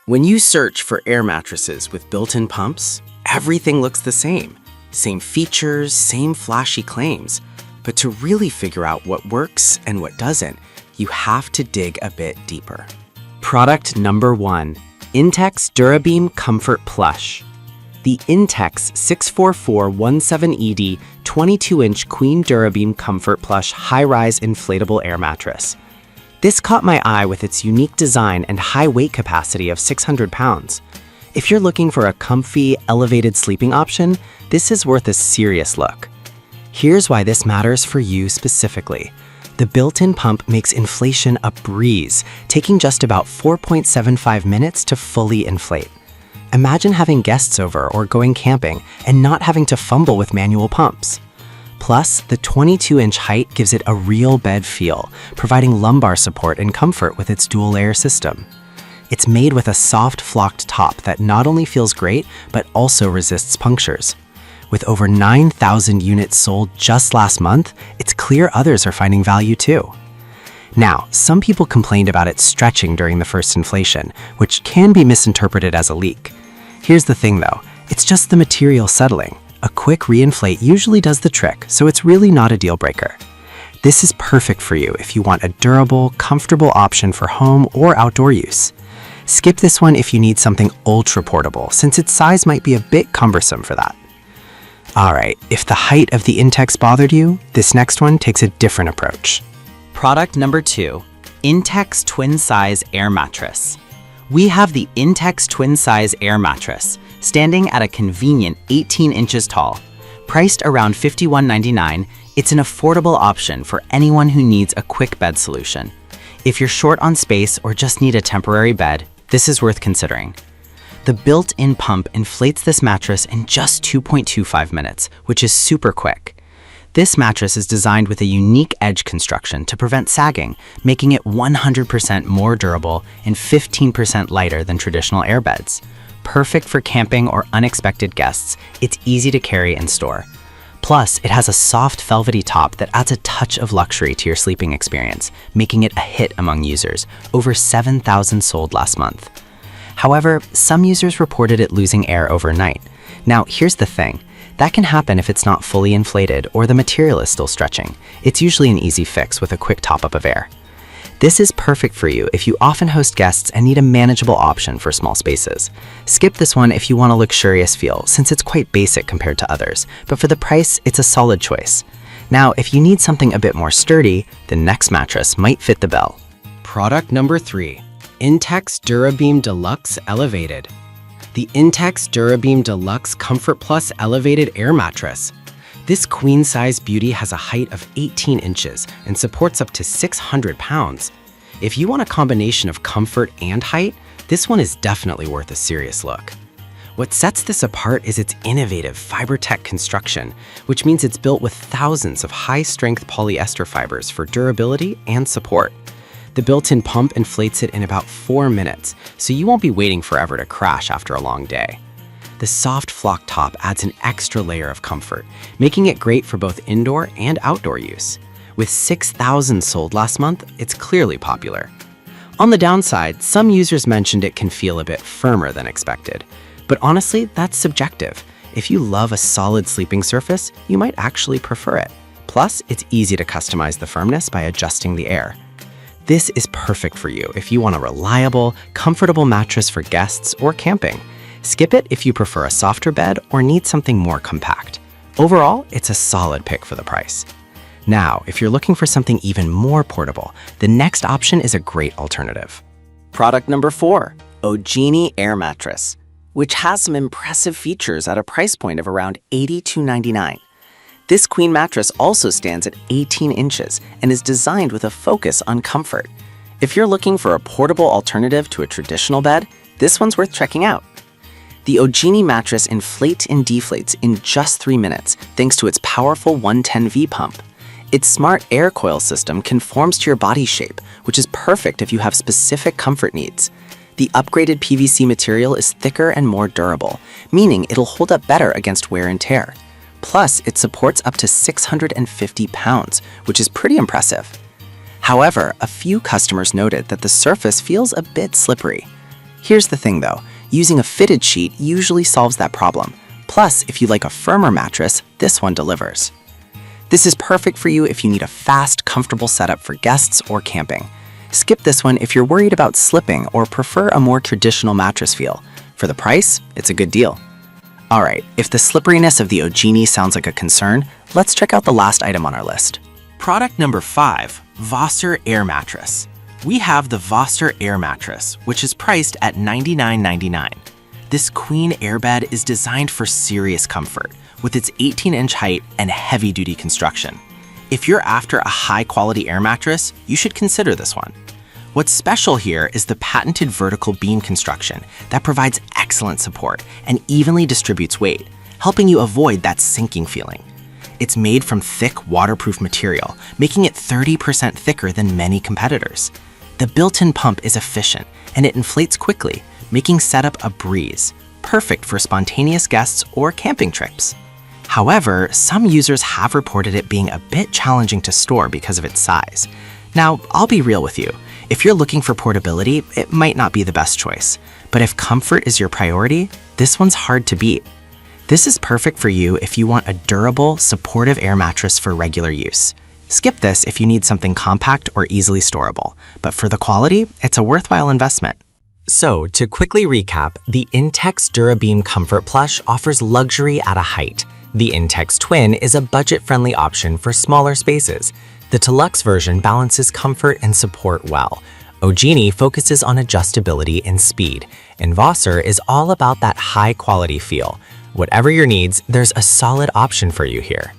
When you search for air mattresses with built-in pumps, everything looks the same. Same features, same flashy claims. But to really figure out what works and what doesn't, you have to dig a bit deeper. Product number 1, Intex DuraBeam Comfort Plush. The Intex 64417ED 22-inch Queen DuraBeam Comfort Plush high-rise inflatable air mattress. This caught my eye with its unique design and high weight capacity of 600 pounds. If you're looking for a comfy, elevated sleeping option, this is worth a serious look. Here's why this matters for you specifically. The built-in pump makes inflation a breeze, taking just about 4.75 minutes to fully inflate. Imagine having guests over or going camping and not having to fumble with manual pumps. Plus, the 22-inch height gives it a real bed feel, providing lumbar support and comfort with its dual-layer system. It's made with a soft flocked top that not only feels great, but also resists punctures. With over 9,000 units sold just last month, it's clear others are finding value too. Now, some people complained about it stretching during the first inflation, which can be misinterpreted as a leak. Here's the thing though, it's just the material settling. A quick reinflate usually does the trick, so it's really not a deal breaker. This is perfect for you if you want a durable, comfortable option for home or outdoor use. Skip this one if you need something ultra portable, since its size might be a bit cumbersome for that. Alright, if the height of the Intex bothered you, this next one takes a different approach. Product number 2, Intex Twin Size Air Mattress. We have the Intex Twin Size Air Mattress, standing at a convenient 18 inches tall. Priced around $51.99, it's an affordable option for anyone who needs a quick bed solution. If you're short on space or just need a temporary bed, this is worth considering. The built-in pump inflates this mattress in just 2.25 minutes, which is super quick. This mattress is designed with a unique edge construction to prevent sagging, making it 100% more durable and 15% lighter than traditional airbeds. Perfect for camping or unexpected guests, it's easy to carry and store. Plus, it has a soft velvety top that adds a touch of luxury to your sleeping experience, making it a hit among users, over 7,000 sold last month. However, some users reported it losing air overnight. Now, here's the thing. That can happen if it's not fully inflated or the material is still stretching. It's usually an easy fix with a quick top-up of air. This is perfect for you if you often host guests and need a manageable option for small spaces. Skip this one if you want a luxurious feel, since it's quite basic compared to others, but for the price, it's a solid choice. Now, if you need something a bit more sturdy, the next mattress might fit the bill. Product number 3, Intex DuraBeam Deluxe Elevated. The Intex DuraBeam Deluxe Comfort Plus Elevated Air Mattress. This queen-size beauty has a height of 18 inches and supports up to 600 pounds. If you want a combination of comfort and height, this one is definitely worth a serious look. What sets this apart is its innovative fiber-tech construction, which means it's built with thousands of high-strength polyester fibers for durability and support. The built-in pump inflates it in about 4 minutes, so you won't be waiting forever to crash after a long day. The soft flock top adds an extra layer of comfort, making it great for both indoor and outdoor use. With 6,000 sold last month, it's clearly popular. On the downside, some users mentioned it can feel a bit firmer than expected. But honestly, that's subjective. If you love a solid sleeping surface, you might actually prefer it. Plus, it's easy to customize the firmness by adjusting the air. This is perfect for you if you want a reliable, comfortable mattress for guests or camping. Skip it if you prefer a softer bed or need something more compact. Overall, it's a solid pick for the price. Now, if you're looking for something even more portable, the next option is a great alternative. Product number 4, Ogini Air Mattress, which has some impressive features at a price point of around $82.99. This queen mattress also stands at 18 inches and is designed with a focus on comfort. If you're looking for a portable alternative to a traditional bed, this one's worth checking out. The Ogini mattress inflates and deflates in just 3 minutes thanks to its powerful 110V pump. Its smart air coil system conforms to your body shape, which is perfect if you have specific comfort needs. The upgraded PVC material is thicker and more durable, meaning it'll hold up better against wear and tear. Plus, it supports up to 650 pounds, which is pretty impressive. However, a few customers noted that the surface feels a bit slippery. Here's the thing though, using a fitted sheet usually solves that problem. Plus, if you like a firmer mattress, this one delivers. This is perfect for you if you need a fast, comfortable setup for guests or camping. Skip this one if you're worried about slipping or prefer a more traditional mattress feel. For the price, it's a good deal. Alright, if the slipperiness of the Ogini sounds like a concern, let's check out the last item on our list. Product number 5, Voster Air Mattress. We have the Voster Air Mattress, which is priced at $99.99. This queen airbed is designed for serious comfort, with its 18-inch height and heavy-duty construction. If you're after a high-quality air mattress, you should consider this one. What's special here is the patented vertical beam construction that provides excellent support and evenly distributes weight, helping you avoid that sinking feeling. It's made from thick, waterproof material, making it 30% thicker than many competitors. The built-in pump is efficient, and it inflates quickly, making setup a breeze, perfect for spontaneous guests or camping trips. However, some users have reported it being a bit challenging to store because of its size. Now, I'll be real with you. If you're looking for portability, it might not be the best choice. But if comfort is your priority, this one's hard to beat. This is perfect for you if you want a durable, supportive air mattress for regular use. Skip this if you need something compact or easily storable. But for the quality, it's a worthwhile investment. So, to quickly recap, the Intex DuraBeam Comfort Plush offers luxury at a height. The Intex Twin is a budget-friendly option for smaller spaces. The Deluxe version balances comfort and support well. Ogini focuses on adjustability and speed, and Voster is all about that high-quality feel. Whatever your needs, there's a solid option for you here.